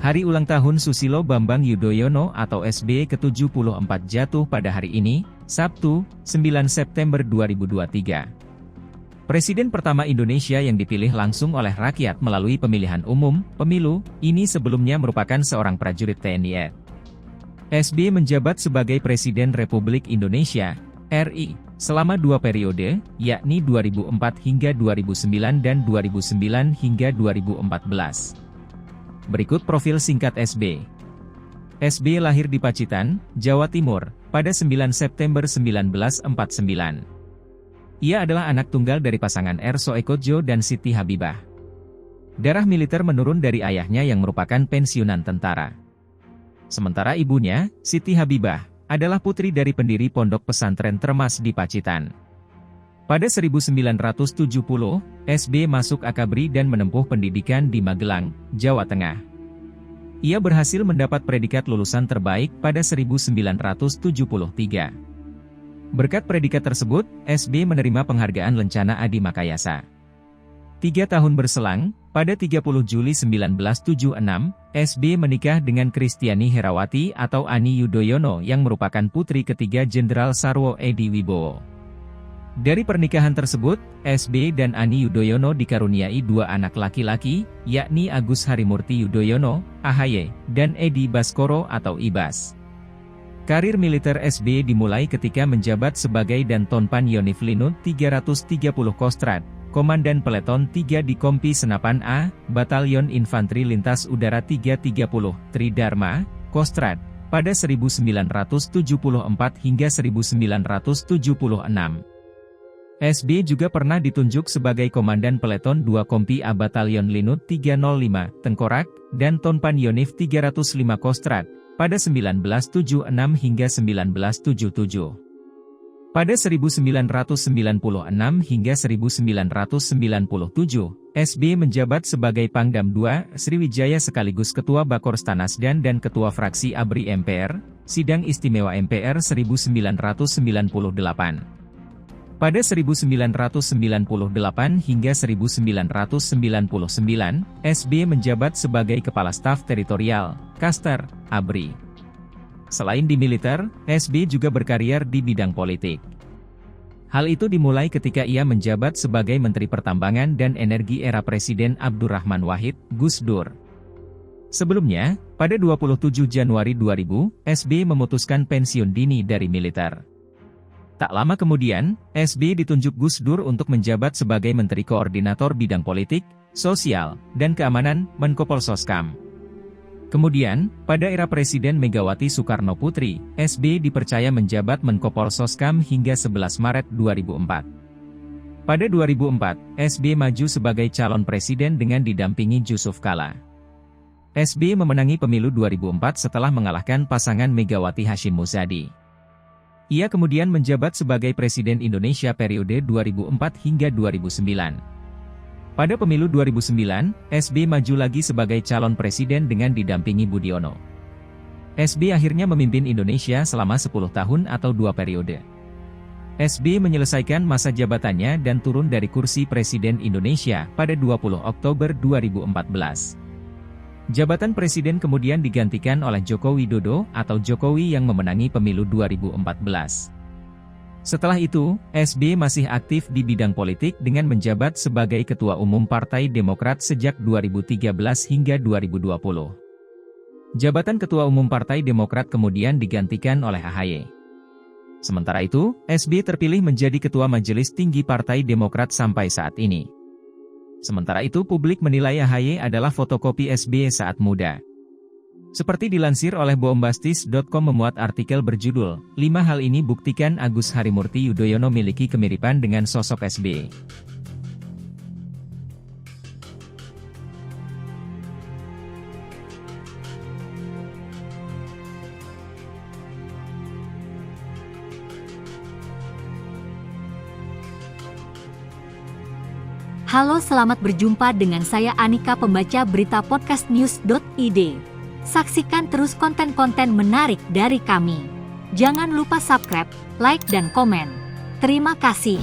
Hari ulang tahun Susilo Bambang Yudhoyono atau SBY ke-74 jatuh pada hari ini, Sabtu, 9 September 2023. Presiden pertama Indonesia yang dipilih langsung oleh rakyat melalui pemilihan umum, pemilu, ini sebelumnya merupakan seorang prajurit TNI. SBY menjabat sebagai Presiden Republik Indonesia, RI, selama 2 periode, yakni 2004 hingga 2009 dan 2009 hingga 2014. Berikut profil singkat SBY. SBY lahir di Pacitan, Jawa Timur, pada 9 September 1949. Ia adalah anak tunggal dari pasangan R. Soekojo dan Siti Habibah. Darah militer menurun dari ayahnya yang merupakan pensiunan tentara. Sementara ibunya, Siti Habibah, adalah putri dari pendiri Pondok Pesantren Termas di Pacitan. Pada 1970, SBY masuk Akabri dan menempuh pendidikan di Magelang, Jawa Tengah. Ia berhasil mendapat predikat lulusan terbaik pada 1973. Berkat predikat tersebut, SBY menerima penghargaan Lencana Adi Makayasa. 3 tahun berselang, pada 30 Juli 1976, SBY menikah dengan Kristiani Herawati atau Ani Yudhoyono yang merupakan putri ketiga Jenderal Sarwo Edi Wibowo. Dari pernikahan tersebut, SBY dan Ani Yudhoyono dikaruniai 2 anak laki-laki, yakni Agus Harimurti Yudhoyono, AHY, dan Edi Baskoro atau Ibas. Karir militer SBY dimulai ketika menjabat sebagai Dantonpan Yonif Linut 330 Kostrad, Komandan Peleton 3 di Kompi Senapan A, Batalion Infanteri Lintas Udara 330, Tridharma, Kostrad, pada 1974 hingga 1976. SBY juga pernah ditunjuk sebagai Komandan Peleton 2 Kompi A Batalion Linut 305, Tengkorak, dan Tonpan Yonif 305 Kostrad, pada 1976 hingga 1977. Pada 1996 hingga 1997, SBY menjabat sebagai Pangdam II, Sriwijaya sekaligus Ketua Bakor Tanasdan dan Ketua Fraksi ABRI MPR, Sidang Istimewa MPR 1998. Pada 1998 hingga 1999, SBY menjabat sebagai Kepala Staf Teritorial, Kaster, ABRI. Selain di militer, SBY juga berkarier di bidang politik. Hal itu dimulai ketika ia menjabat sebagai Menteri Pertambangan dan Energi era Presiden Abdurrahman Wahid, Gus Dur. Sebelumnya, pada 27 Januari 2000, SBY memutuskan pensiun dini dari militer. Tak lama kemudian, SBY ditunjuk Gus Dur untuk menjabat sebagai Menteri Koordinator Bidang Politik, Sosial, dan Keamanan, Menkopolsoskam. Kemudian, pada era Presiden Megawati Soekarno Putri, SBY dipercaya menjabat Menkopolsoskam hingga 11 Maret 2004. Pada 2004, SBY maju sebagai calon presiden dengan didampingi Jusuf Kalla. SBY memenangi pemilu 2004 setelah mengalahkan pasangan Megawati Hashim Muzadi. Ia kemudian menjabat sebagai Presiden Indonesia periode 2004 hingga 2009. Pada pemilu 2009, SBY maju lagi sebagai calon presiden dengan didampingi Budiono. SBY akhirnya memimpin Indonesia selama 10 tahun atau 2 periode. SBY menyelesaikan masa jabatannya dan turun dari kursi Presiden Indonesia pada 20 Oktober 2014. Jabatan presiden kemudian digantikan oleh Joko Widodo atau Jokowi yang memenangi pemilu 2014. Setelah itu, SBY masih aktif di bidang politik dengan menjabat sebagai Ketua Umum Partai Demokrat sejak 2013 hingga 2020. Jabatan Ketua Umum Partai Demokrat kemudian digantikan oleh AHY. Sementara itu, SBY terpilih menjadi Ketua Majelis Tinggi Partai Demokrat sampai saat ini. Sementara itu publik menilai AHY adalah fotokopi SBY saat muda. Seperti dilansir oleh Bombastis.com memuat artikel berjudul, 5 hal ini buktikan Agus Harimurti Yudhoyono miliki kemiripan dengan sosok SBY. Halo, selamat berjumpa dengan saya Anika, pembaca berita podcastnews.id. Saksikan terus konten-konten menarik dari kami. Jangan lupa subscribe, like dan komen. Terima kasih.